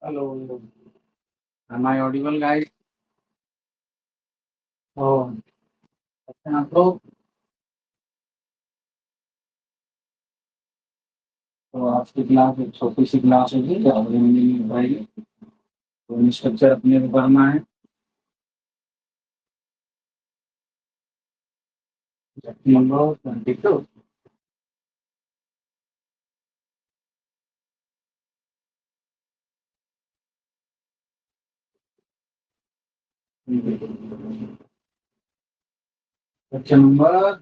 Hello, am I audible, guys? तो अच्छा, आप लोग तो आपकी क्लास एक छोटी सी क्लास होगी और हिंदी में पढ़ाई तो स्ट्रक्चर अपने को करना है। नंबर 22। क्वेश्चन नंबर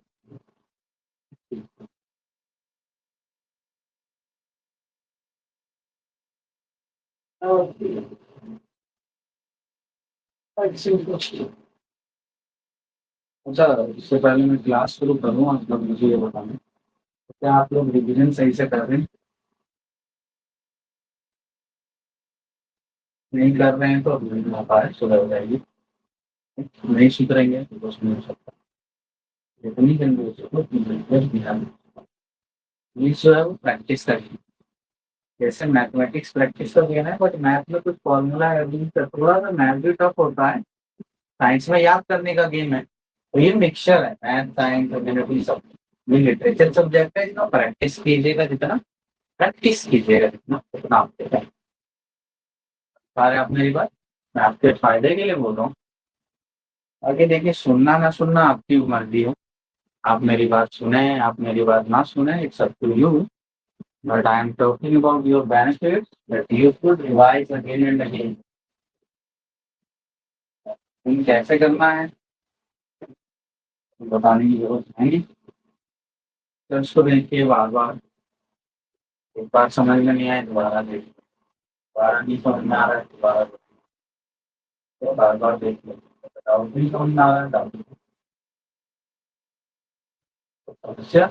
अच्छा, इससे पहले मैं क्लास शुरू करूँ आप लोग मुझे ये बताएं, क्या आप लोग रिविजन सही से कर रहे हैं? नहीं कर रहे हैं तो अभी नहीं हो पाए, सुधर हो जाएगी। नहीं सुधरेंगे तो कुछ नहीं हो सकता। जितनी जल्दी हो सको उतनी जल्दी ध्यान। ये जो है वो प्रैक्टिस करिए। जैसे मैथमेटिक्स प्रैक्टिस कर लिया है, बट मैथ में कुछ फॉर्मूला है अभी तक थोड़ा सा मैथ भी टफ होता है। साइंस में याद करने का गेम है, तो ये मिक्सचर है मैथ साइंस और सब। ये लिटरेचर सब्जेक्ट है, जितना प्रैक्टिस कीजिएगा जितना उतना आपके पास। सारे आप मेरी बात, मैं आपके फायदे के लिए बोल रहा हूँ। आगे देखिए, सुनना ना सुनना आपकी मर्जी हो। आप मेरी बात सुने, आप मेरी बात ना सुने, it's up to you. But I am talking about your benefit that you should revise again and again. कैसे करना है बताने की जरूरत नहीं। तो उसको देखिए बार बार। एक बार समझ में नहीं आए दोबारा देखिए। दोबारा नहीं समझ में आ रहा है दोबारा देखिए, बार बार देखिए। डाउट नहीं समझ में आ रहा है डाउट। समस्या।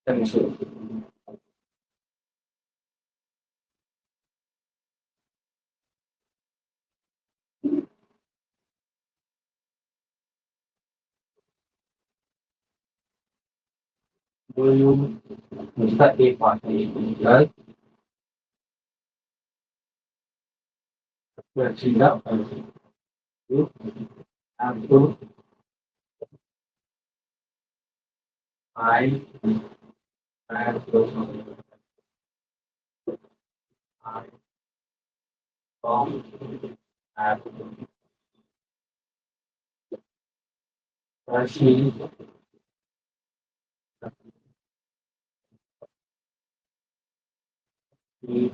चलिए शुरू। जो यू उसका एक पार्ट है प्लस सीधा यू आपको आई आपको आई कॉम आपको सी and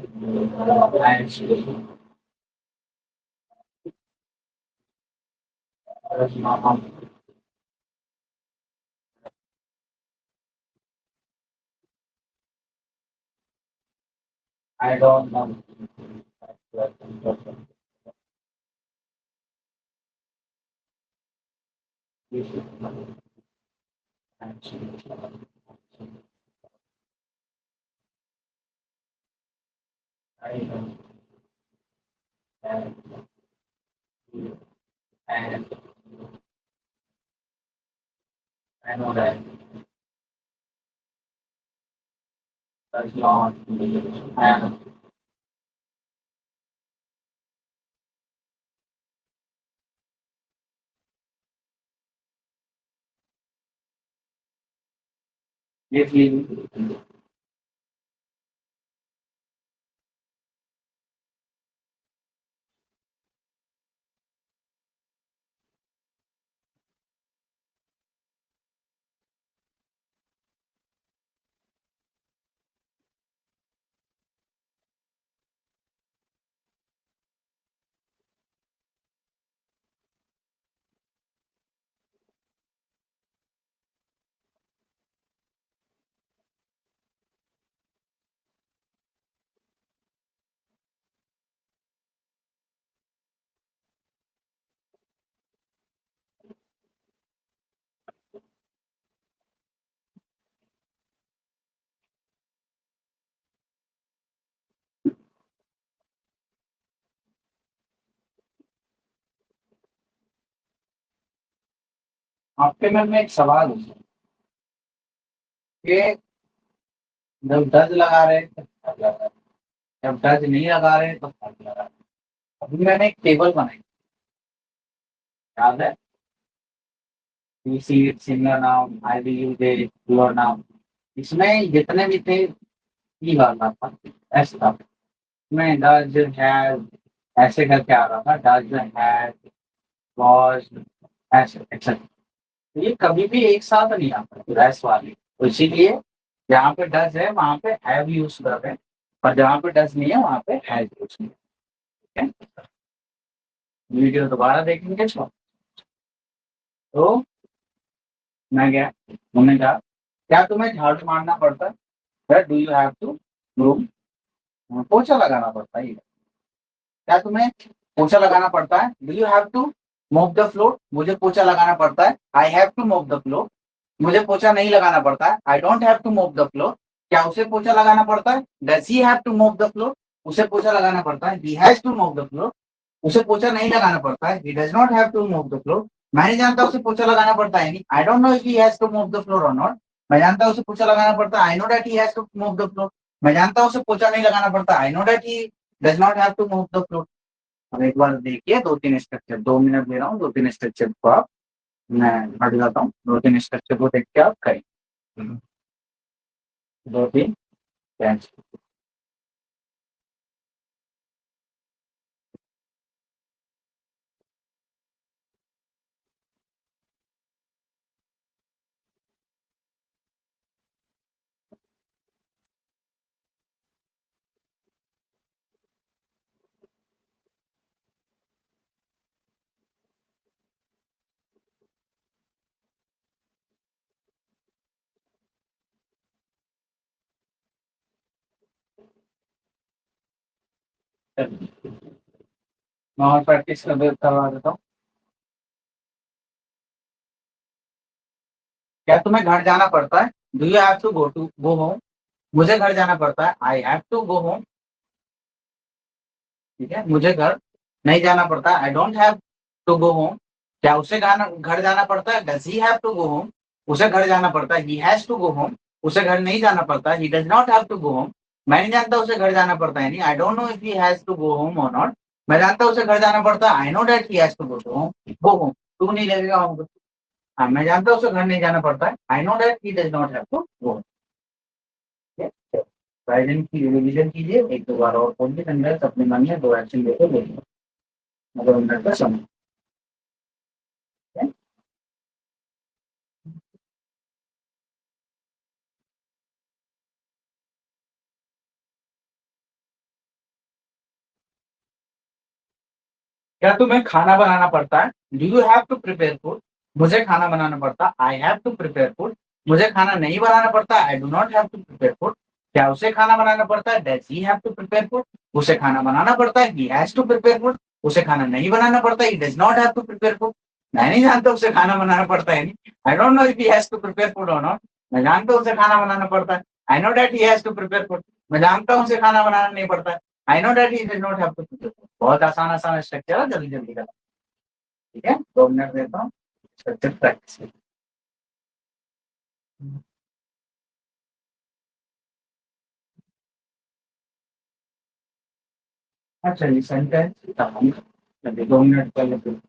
I don't know. I don't and I know that does not and if you आपके मन में एक सवाल है कि जब डज लगा रहे हैं तो फर्क लगा रहे हैं, जब डज नहीं लगा रहे हैं तो फर्क लगा रहे हैं। अभी मैंने एक टेबल बनाई, याद है? We see single noun, I will use they, your noun. इसमें जितने भी थे ई वाला था, ऐसा था। मैं डज हैव ऐसे करके आ रहा था, डज हैव, वॉज, ऐसे एक्सेट्रा। तो ये कभी भी एक साथ नहीं आता रैस वाली, तो इसीलिए जहाँ पे डज है वहां पे हैव यूज कर रहे हैं, और जहाँ पे डज नहीं है वहां पे हैज यूज किया। ठीक है, वीडियो दोबारा देखेंगे तो मैं गया, उन्होंने कहा क्या तुम्हें झाड़ू मारना पड़ता है? Do you have to room, पोछा लगाना पड़ता है। क्या तुम्हें पोछा लगाना पड़ता है? Do you have to mop the floor, मुझे पोछा लगाना पड़ता है। I have to mop the floor, मुझे पोछा नहीं लगाना पड़ता है। I don't have to mop the floor, क्या उसे पोछा लगाना पड़ता है? Does he have to mop the floor, उसे पोछा लगाना पड़ता है। He has to mop the floor, उसे पोछा नहीं लगाना पड़ता है। He does not have to mop the floor, मैं नहीं जानता उसे पोछा लगाना पड़ता है नहीं। I don't know if he has to mop the floor और नॉट, मैं जानता हूं उसे पोछा लगाना पड़ता है। I know that he has to mop the floor, मैं जानता हूं उसे पोछा नहीं लगाना पड़ता। I know that he does not have to mop the floor. अब एक बार देखिए, दो तीन स्ट्रक्चर, 2 मिनट ले रहा हूँ, दो तीन स्ट्रक्चर को आप, मैं हट जाता हूँ, दो तीन स्ट्रक्चर को देख के आप करें। दो तीन टेंस। मैं और प्रैक्टिस करवा देता हूँ। क्या तुम्हें घर जाना पड़ता है? Do you have to go home, मुझे घर जाना पड़ता है। I have to go home. ठीक है, मुझे घर नहीं जाना पड़ता। I don't have to go home, क्या उसे घर जाना पड़ता है? Does he have to go home, उसे घर जाना पड़ता है। He has to go home, उसे घर नहीं जाना पड़ता। He does not have to go home, मैं नहीं जानता उसे घर जाना पड़ता है नहीं। I don't know if he has to go home और नॉट, मैं जानता हूँ उसे घर जाना पड़ता है। I know that he has to go home, go home, तू नहीं लगेगा होम। हाँ, मैं जानता हूँ उसे घर नहीं जाना पड़ता है। I know that he does not have to go. Present की रिवीजन कीजिए, एक दो बार और बोलिए अंदर अपने मन में, दो एक्शन लेके बोलिए, मतलब मिनट का समय है। क्या तुम्हें खाना बनाना पड़ता है? Do you have to prepare food, मुझे खाना बनाना पड़ता। I have to prepare food, मुझे खाना नहीं बनाना पड़ता। I do not have to prepare food, क्या उसे खाना बनाना पड़ता है? Does he have to prepare food, उसे खाना बनाना पड़ता है। He has to prepare food, उसे खाना नहीं बनाना पड़ता। He does not have to prepare food, मैं नहीं जानता उसे खाना बनाना पड़ता है नहीं। I don't know if he has to prepare food or not, मैं जानता हूँ उसे खाना बनाना पड़ता है। I know that he has to prepare food, मैं जानता हूँ उसे खाना बनाना नहीं पड़ता है। I know that he does not have to prepare food. बहुत आसान आसान स्ट्रक्चर है, जल्दी जल्दी का। ठीक है, 2 मिनट देता हूँ स्ट्रक्चर प्रैक्टिस। अच्छा, ये सेंटेंस चलिए 2 मिनट पहले फिर।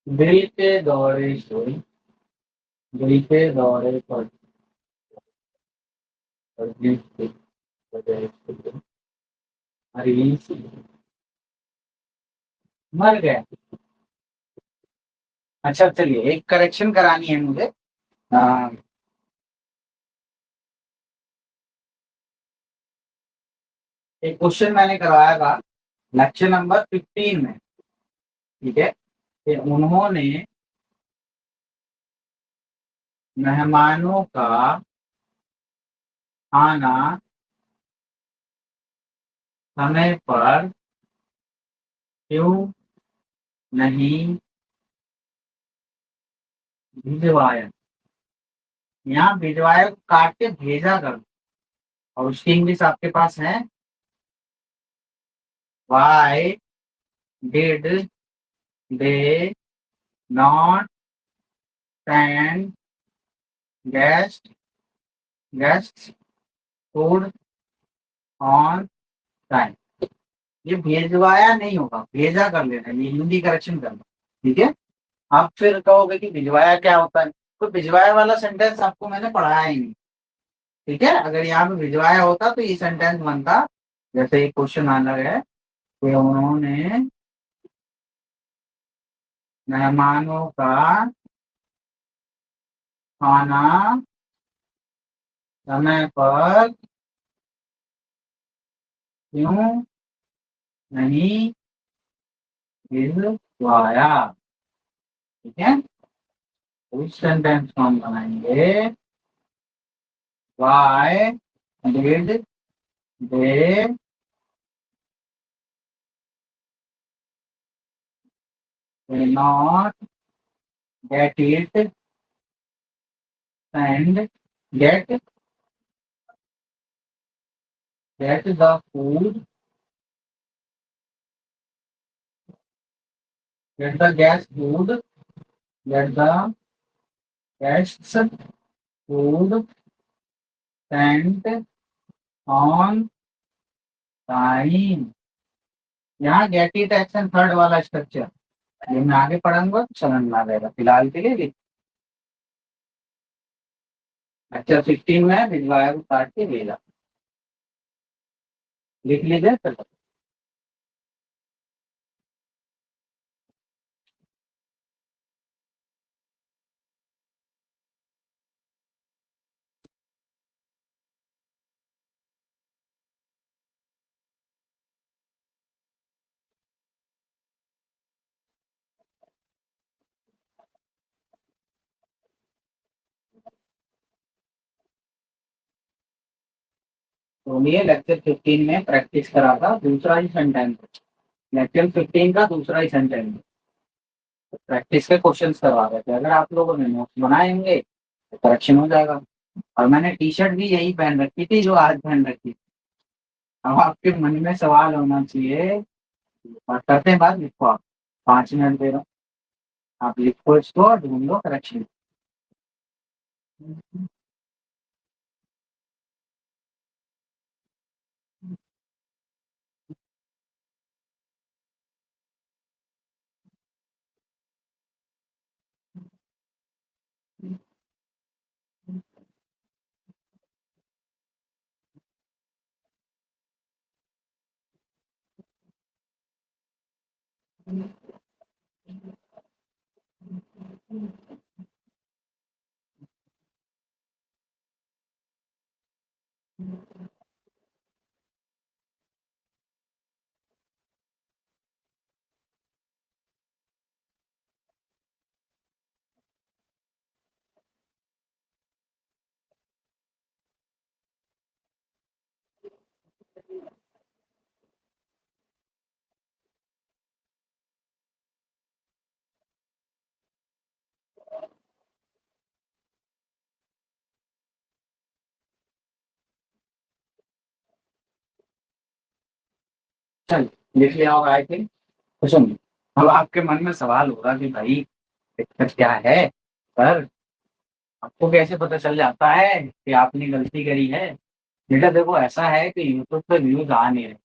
दिल के दौरे शोरी, दिल के दौरे पर दिल के दौरे शोरी, मरीज मर गया। अच्छा चलिए, एक करेक्शन करानी है मुझे। आ, एक क्वेश्चन मैंने करवाया था लेक्चर नंबर 15 में। ठीक है, कि उन्होंने मेहमानों का खाना समय पर क्यों नहीं भिजवाया। यहाँ भिजवाया को काट के भेजा कर दो, और उसकी इंग्लिश आपके पास है, why did they not send guest food on time. ये भेजवाया नहीं होगा, भेजा कर लेना, ये हिंदी करेक्शन करना। ठीक है। आप फिर कहोगे कि भिजवाया क्या होता है, तो भिजवाया वाला सेंटेंस आपको मैंने पढ़ाया ही नहीं। ठीक है, अगर यहाँ पे भिजवाया होता तो ये सेंटेंस बनता, जैसे एक क्वेश्चन आना है कि उन्होंने मेहमानों का खाना समय पर क्यों नहीं भिजवाया। ठीक है, तो इस सेंटेंस को हम बनाएंगे, why did they not get it and get the food, get the guest food, get the guests food sent on time। यहाँ गेट इट एक्शन थर्ड वाला स्ट्रक्चर, ये मैं आगे पढ़ाऊंगा तो समझ में आ जाएगा, फिलहाल के लिए लेक्चर 16 में भिजवाया को काट के भेजा, लिख लीजिए चलो। तो ये लेक्चर 15 में प्रैक्टिस करा था दूसरा ही सेंटेंस, लेक्चर 15 का दूसरा ही सेंटेंस प्रैक्टिस के क्वेश्चंस करवा रहे थे। अगर आप लोगों ने नोट्स बनाएंगे तो करेक्शन हो जाएगा। और मैंने टी शर्ट भी यही पहन रखी थी जो आज पहन रखी। अब आपके मन में सवाल होना चाहिए, और करते हैं बात, लिखो आप, 5 मिनट दे रहा हूँ, आप लिखो इसको और ढूंढ लो करेक्शन। चल, लिख लिया होगा आई थिंक। तो सुनिए, अब आपके मन में सवाल होगा कि भाई दिक्कत क्या है सर, आपको कैसे पता चल जाता है कि आपने गलती करी है। बेटा देखो, ऐसा है कि यूट्यूब पे व्यूज आ नहीं रहे,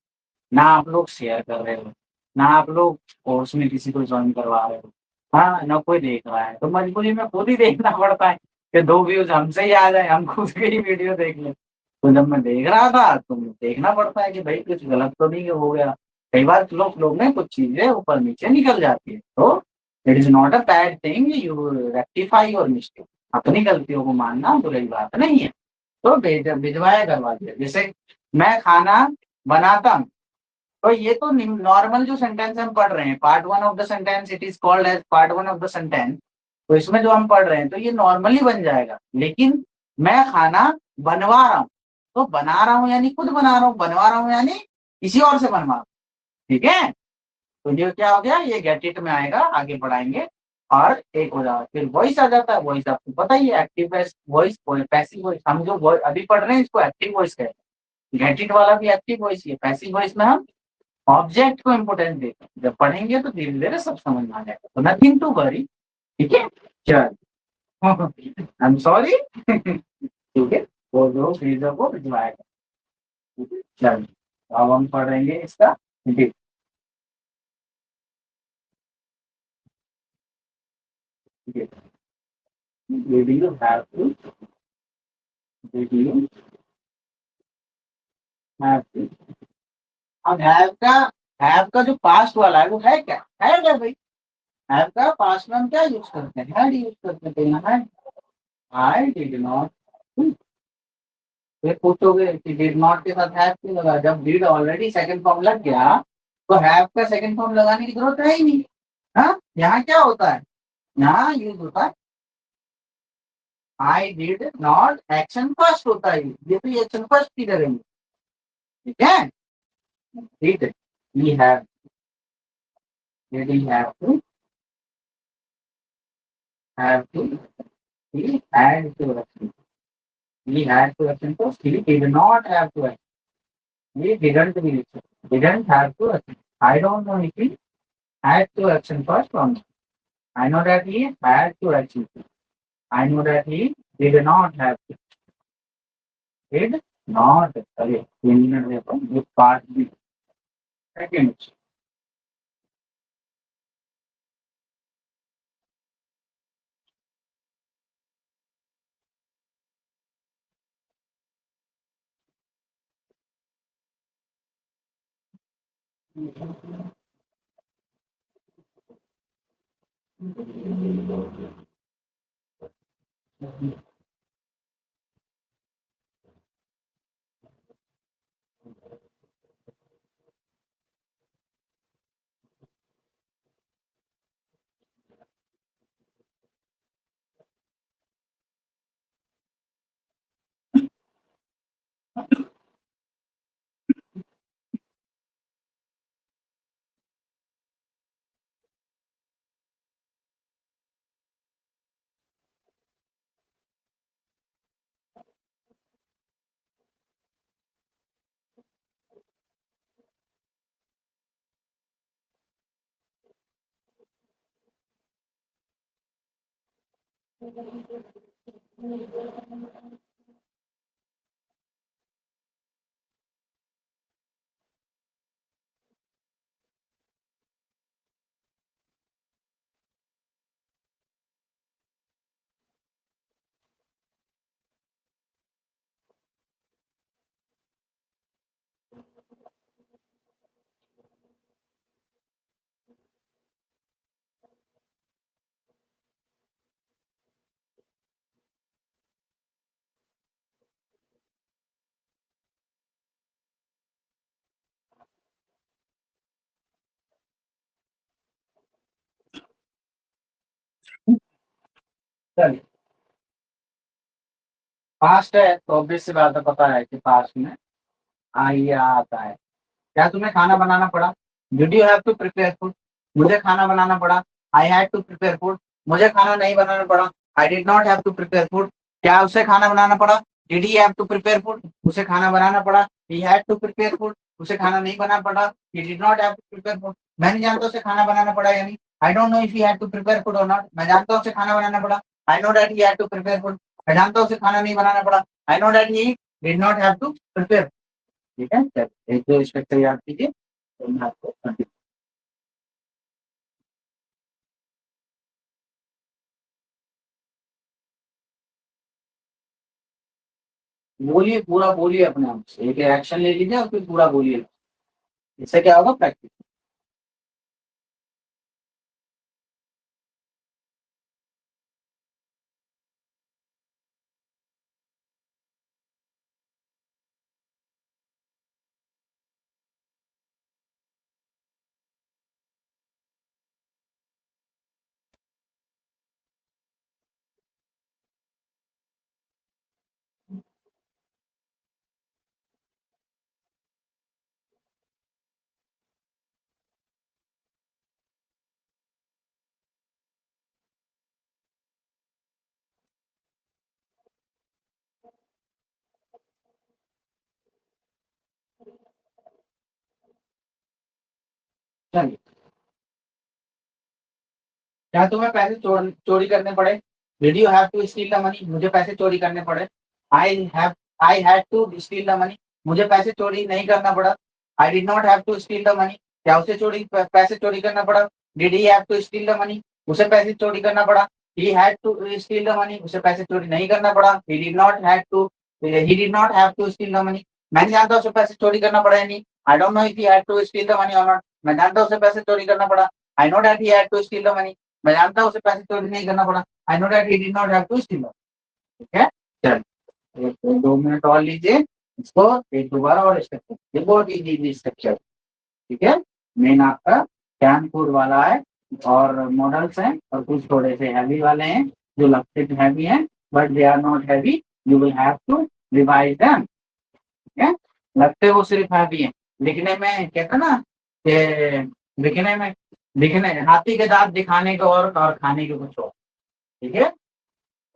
ना आप लोग शेयर कर रहे हो, ना आप लोग कोर्स में किसी को ज्वाइन करवा रहे हो, हाँ, ना कोई देख रहा है, तो मजबूरी में खुद ही देखना पड़ता है कि 2 व्यूज हमसे ही आ जाए, हम खुद की ही वीडियो देख लें। तो जब मैं देख रहा था तो देखना पड़ता है कि भाई कुछ गलत तो नहीं हो गया। कई बार लोग में कुछ चीजें ऊपर नीचे निकल जाती है, तो it is not a bad thing, you rectify your mistake. अपनी गलतियों को मानना बुरी बात नहीं है। तो भिजवाया करवा दिया, जैसे मैं खाना बनाता हूँ, तो ये तो नॉर्मल जो सेंटेंस हम पढ़ रहे हैं, part 1 of the sentence, it is called as part 1 of the sentence. तो इसमें जो हम पढ़ रहे हैं तो ये नॉर्मली बन जाएगा, लेकिन मैं खाना बनवा रहा हूँ, तो बना रहा हूँ यानी खुद बना रहा हूँ, बनवा रहा हूँ यानी किसी और से बनवा रहा हूँ। ठीक है, तो ये क्या हो गया, ये गेट इट में आएगा, आगे बढ़ाएंगे। और एक हो जाता है, फिर वॉइस आ जाता है। वॉइस आपको पता ही है, एक्टिव वॉइस, पैसिव वॉइस। हम जो अभी पढ़ रहे हैं इसको एक्टिव वॉइस कहते हैं। गेट इट वाला भी एक्टिव वॉइस ही है। पैसिव वॉइस में हम ऑब्जेक्ट को इम्पोर्टेंस देते हैं। जब पढ़ेंगे तो धीरे धीरे सब समझ में आ जाएगा, तो नथिंग टू वरी। ठीक है, चल। I am sorry. ठीक है, वो दो चीजों को भिजवाएगा। ठीक है, चल। अब हम पढ़ेंगे इसका ठीक। ठीक है, video have to, video have to. अब हैव का जो पास्ट वाला है वो है क्या? है भाई। हैव का पास्ट में हम क्या यूज करते हैं? हैड यूज करते हैं, तो यहाँ है आई डिड नॉट। फिर पूछोगे कि डिड नॉट के साथ हैव क्यों लगा? जब डिड ऑलरेडी सेकंड फॉर्म लग गया तो हैव का सेकंड फॉर्म लगाने की जरूरत है ही नहीं। हाँ, यहाँ क्या होता है? यहाँ यूज होता है आई डिड नॉट, एक्शन फर्स्ट होता है। ये तो एक्शन फर्स्ट की करेंगे। ठीक है, ठीक है। We have, did he have to, he had to action. He had to action first. He did not have to action. He didn't be action. Didn't have to action. I don't know if he had to action first or not. I know that he had to action. I know that he did not have to. Did not. अरे 3 minute देखो, ये part भी second. चलिए, past है तो obvious सी बात है, पता है कि पास्ट में आई आता है। क्या तुम्हें खाना बनाना पड़ा? Did you have to prepare food? मुझे खाना बनाना पड़ा, I had to prepare food. मुझे खाना नहीं बनाना पड़ा, I did not have to prepare food. क्या उसे खाना बनाना पड़ा? Did he have to prepare food? उसे खाना बनाना पड़ा, he had to prepare food. उसे खाना नहीं बनाना पड़ा, he did not have to prepare food. मैं नहीं जानता उसे खाना बनाना पड़ा या नहीं। I don't know if he had to prepare food or not. मैं जानता हूँ उसे खाना बनाना पड़ा, I know that he had to prepare food. मैं जानता हूँ उसे खाना नहीं बनाना पड़ा, I know that he did not have to prepare. ठीक है, चलिए, एक दो स्ट्रक्चर याद कीजिए तो मैं आपको continue- बोलिए, पूरा बोलिए अपने आप से, एक एक्शन ले लीजिए और फिर पूरा बोलिए। इससे क्या होगा? प्रैक्टिस। चलिए, क्या तुम्हें पैसे चोरी करने पड़े? Did you have to steal the money? मुझे पैसे चोरी करने पड़े। I have I had to steal the money. मुझे पैसे चोरी नहीं करना पड़ा। I did not have to steal the money. क्या उसे पैसे चोरी करना पड़ा? Did he have to steal the money? उसे पैसे चोरी करना पड़ा। He had to steal the money. उसे पैसे चोरी नहीं करना पड़ा। He did not have to steal the money. मैं नहीं जानता उसे पैसे चोरी करना पड़ा या नहीं। I don't know if he had to steal the money or not. मैं जानता उसे पैसे चोरी करना पड़ा। I know that he had to steal the money. मैं जानता हूँ उसे पैसे चोरी नहीं करना पड़ा। I know that he did not have to steal. ठीक है, चल, एक 2 मिनट और लीजिए। इसको एक दोबारा और स्ट्रक्चर, ये बहुत इजी स्ट्रक्चर। ठीक है, मेन आपका कैन फूड वाला है और मॉडल्स हैं और कुछ थोड़े से हैवी वाले हैं जो लगते हैवी हैं but they are not heavy. You will have to revise them. ठीक है, लगते वो सिर्फ हैवी हैं, लिखने में कहते ना कि लिखने में दिखने हाथी के दांत दिखाने को और खाने के कुछ और। ठीक है,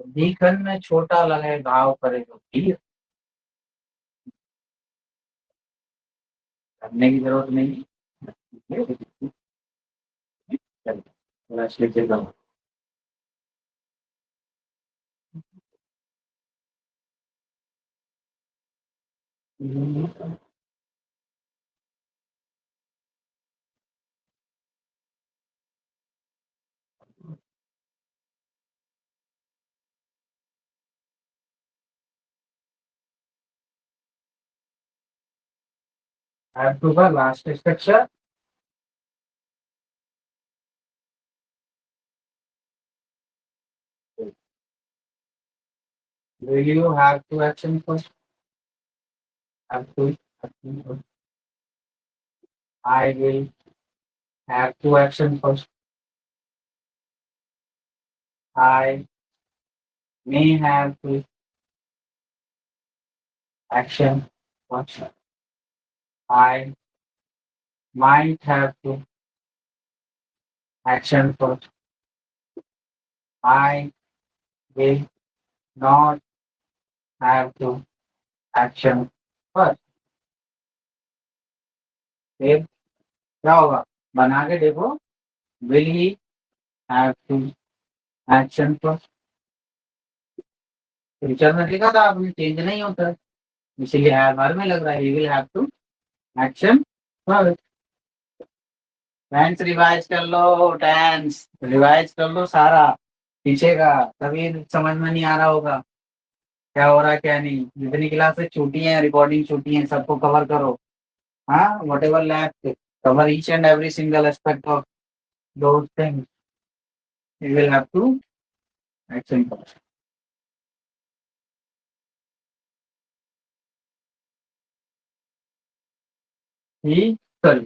दिखन में छोटा लगे घाव करे तो ठीक करने की जरूरत नहीं है। चलिए, थोड़ा स्लिप से जाओ। October last structure. Will you have to action first? Have to action first. I will have to action first. I may have to action first. I might have to action first. I will not have to action first. फिर क्या होगा? बना के देखो। Will he have to action first? Future में लिखा था आपने, चेंज नहीं होता है, इसीलिए हर में लग रहा है। He will have to action first। Tense revise कर लो, टेंस रिवाइज कर लो सारा पीछे का, तभी समझ में नहीं आ रहा होगा क्या हो रहा है क्या नहीं। जितनी क्लासेस छूटी हैं, रिकॉर्डिंग छूटी हैं, सबको कवर करो। हाँ, whatever left, cover each and every single aspect of those things. You will have to action first. He sorry,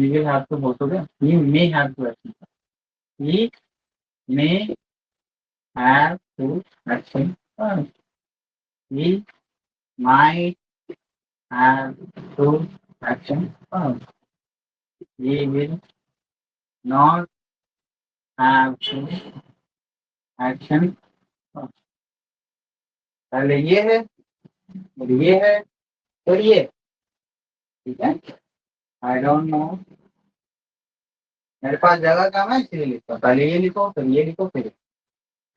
he will have to बोल तो गया, he may have to action. He may have to action first. He might have to action first. We will not have to action first. पहले ये है और ये है फिर ये। ठीक है, आई डोंट नो, मेरे पास जगह कम है इसलिए लिखो, पहले ये लिखो फिर ये लिखो फिर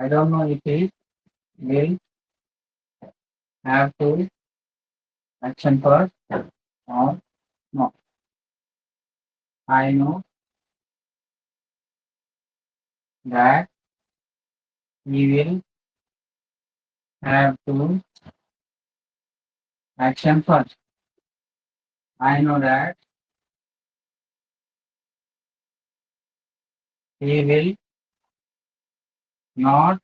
I don't know if he will have to action first और no. I know that he will have to action first. I know that he will not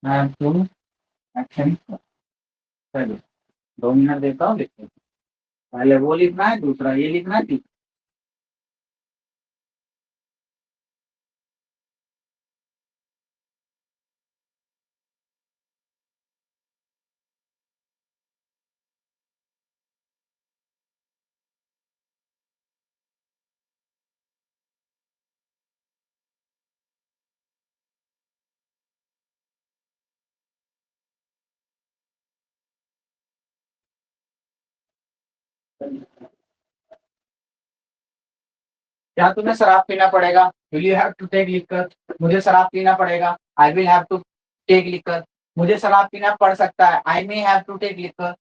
have to action. चलिए, 2 मिनट देता हूँ, लिखते हैं। पहले वो लिखना है, दूसरा ये लिखना है। क्या तुम्हें शराब पीना पड़ेगा? Will you have to take liquor? मुझे शराब पीना पड़ेगा। I will have to take liquor. मुझे शराब पीना पड़ सकता है। I may have to take liquor.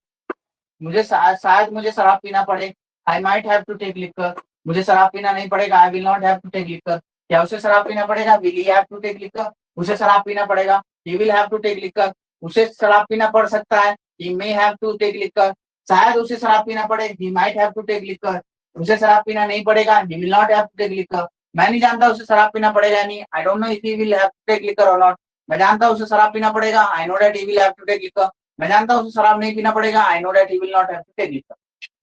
मुझे शायद मुझे शराब पीना पड़े। I might have to take liquor. मुझे शराब पीना नहीं पड़ेगा। I will not have to take liquor. क्या उसे शराब पीना पड़ेगा? Will he have to take liquor. उसे शराब पीना पड़ेगा। He will have to take liquor. उसे शराब पीना पड़ सकता है। He may have to take liquor. शायद उसे शराब पीना पड़े। He might have to take liquor. उसे शराब पीना नहीं पड़ेगा। He will not have to take liquor. मैं नहीं जानता उसे शराब पीना पड़ेगा या नहीं। I don't know if he will have to take liquor और नॉट। मैं जानता हूं उसे शराब पीना पड़ेगा। I know that he will have to take liquor. मैं जानता हूँ उसे शराब नहीं पीना पड़ेगा। I know that he will not have to take liquor.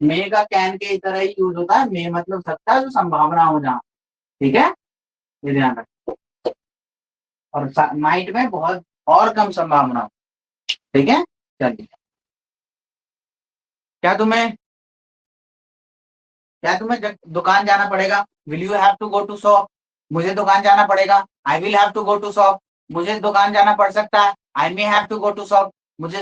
मे का कैन के तरह ही यूज होता है। मे मतलब सकता है, जो संभावना हो जहाँ। ठीक है, ये ध्यान रखो। और माइट में बहुत और कम संभावना हो। ठीक है, चलिए। क्या तुम्हें दुकान जाना पड़ेगा? Will you have to go to shop? मुझे दुकान जाना पड़ेगा। I will have to go to shop. मुझे दुकान जाना पड़ सकता है। I may have to go to shop. मुझे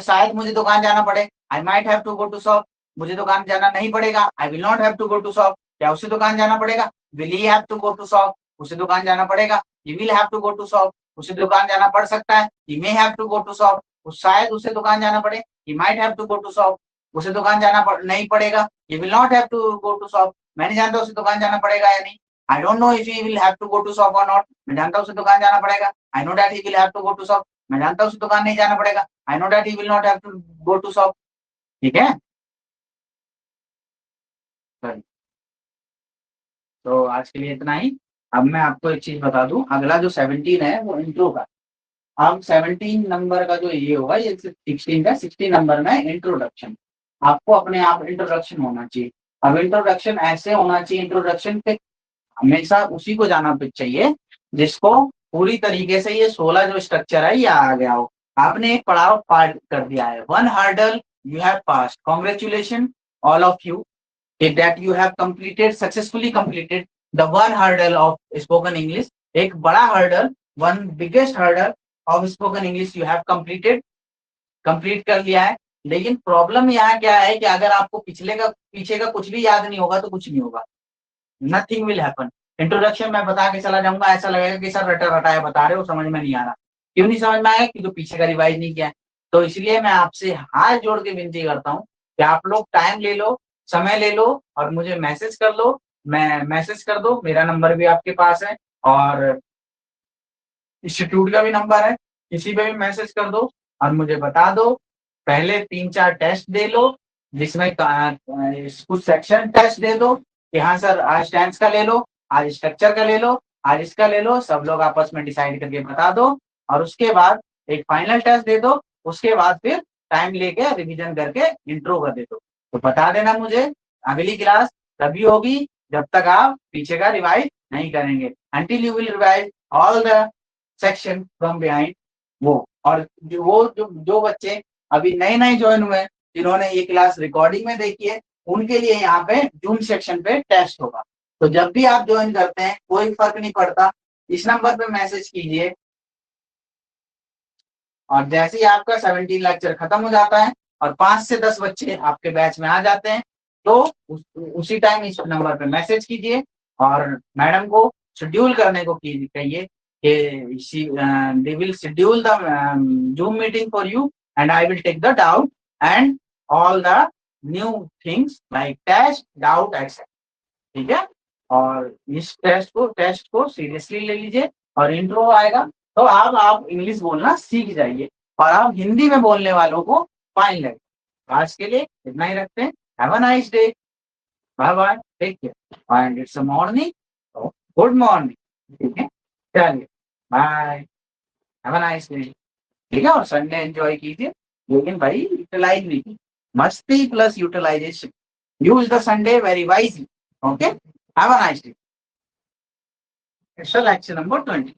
दुकान जाना पड़े। I might have to go to shop. मुझे दुकान जाना नहीं पड़ेगा। I will not have to go to shop. क्या उसे दुकान जाना पड़ेगा? Will he have to go to shop? उसे दुकान जाना पड़ेगा। He will have to go to shop? उसे दुकान जाना पड़ सकता है। He may have to go to shop? शायद उसे दुकान जाना पड़े। He might have to go to shop? उसे दुकान जाना नहीं पड़ेगा। He will not have to go to shop? मैं नहीं जानता उसे दुकान जाना पड़ेगा या नहीं। I don't know if he will have to go to shop और नॉट। मैं जानता हूं उसे दुकान जाना पड़ेगा। I know that he will have to go to shop. मैं जानता हूं उसे दुकान नहीं जाना पड़ेगा। I know that he will not have to go to shop. ठीक है, तो आज के लिए इतना ही। अब मैं आपको एक चीज बता दूं, अगला जो 17 है वो इंट्रो का। अब 17 नंबर का जो ये होगा, ये 16 का 16 नंबर में इंट्रोडक्शन। आपको अपने आप इंट्रोडक्शन होना चाहिए। अब इंट्रोडक्शन ऐसे होना चाहिए, इंट्रोडक्शन पे हमेशा उसी को जाना चाहिए जिसको पूरी तरीके से ये 16 जो स्ट्रक्चर है ये आ गया हो। आपने एक पड़ाव पार कर दिया है। One hurdle you have passed. Congratulation all of you that you have completed successfully completed the one hurdle of spoken English। एक बड़ा hurdle, one biggest hurdle of spoken English you have complete कर लिया है। लेकिन problem यहाँ क्या है कि अगर आपको पीछे का कुछ भी याद नहीं होगा तो कुछ नहीं होगा। Nothing will happen. इंट्रोडक्शन मैं बता के चला जाऊंगा, ऐसा लगेगा कि सर रटा रटाया बता रहे हो, समझ में नहीं आ रहा। क्यों नहीं समझ में आएगा? क्योंकि पीछे का रिवाइज नहीं किया है। तो इसलिए मैं आपसे हाथ जोड़ के विनती करता हूँ कि आप लोग टाइम ले लो, समय ले लो और मुझे मैसेज कर लो। मैं मैसेज कर दो, मेरा नंबर भी आपके पास है और इंस्टीट्यूट का भी नंबर है। किसी पे भी मैसेज कर दो और मुझे बता दो। पहले 3-4 टेस्ट दे लो, जिसमें कुछ सेक्शन टेस्ट दे दो कि हाँ सर आज टेंस का ले लो, आज स्ट्रक्चर का ले लो, आज इसका ले लो। सब लोग आपस में डिसाइड करके बता दो और उसके बाद एक फाइनल टेस्ट दे दो। उसके बाद फिर टाइम लेके रिवीजन करके इंट्रो कर दे दो। तो बता देना मुझे। अगली क्लास तभी होगी जब तक आप पीछे का रिवाइज नहीं करेंगे। Until you will revise all the section from behind. वो और जो बच्चे अभी नए नए ज्वाइन हुए हैं, जिन्होंने ये क्लास रिकॉर्डिंग में देखी है, उनके लिए यहाँ पे जूम सेक्शन पे टेस्ट होगा। तो जब भी आप ज्वाइन करते हैं कोई फर्क नहीं पड़ता, इस नंबर पे मैसेज कीजिए और जैसे ही आपका 17 लेक्चर खत्म हो जाता है और 5 से 10 बच्चे आपके बैच में आ जाते हैं तो उसी टाइम इस नंबर पे मैसेज कीजिए और मैडम को शेड्यूल करने को कहिए कि they will schedule the Zoom meeting for you and I will take the doubt and all the new things like test, doubt, etc. ठीक है, और इस टेस्ट को सीरियसली ले लीजिए और इंट्रो आएगा तो आप इंग्लिश बोलना सीख जाइए और आप हिंदी में बोलने वालों को फाइन लगे। आज के लिए इतना ही रखते हैं। Have a nice day, bye bye, take care and it's a morning, good morning. ठीक है, चलिए bye, have a nice day. ठीक है, और संडे एंजॉय कीजिए, लेकिन भाई यूटिलाइज नहीं कीजिए। मस्ती plus utilisation, use the Sunday very wisely. Okay, have a nice day. Extra lecture number 20.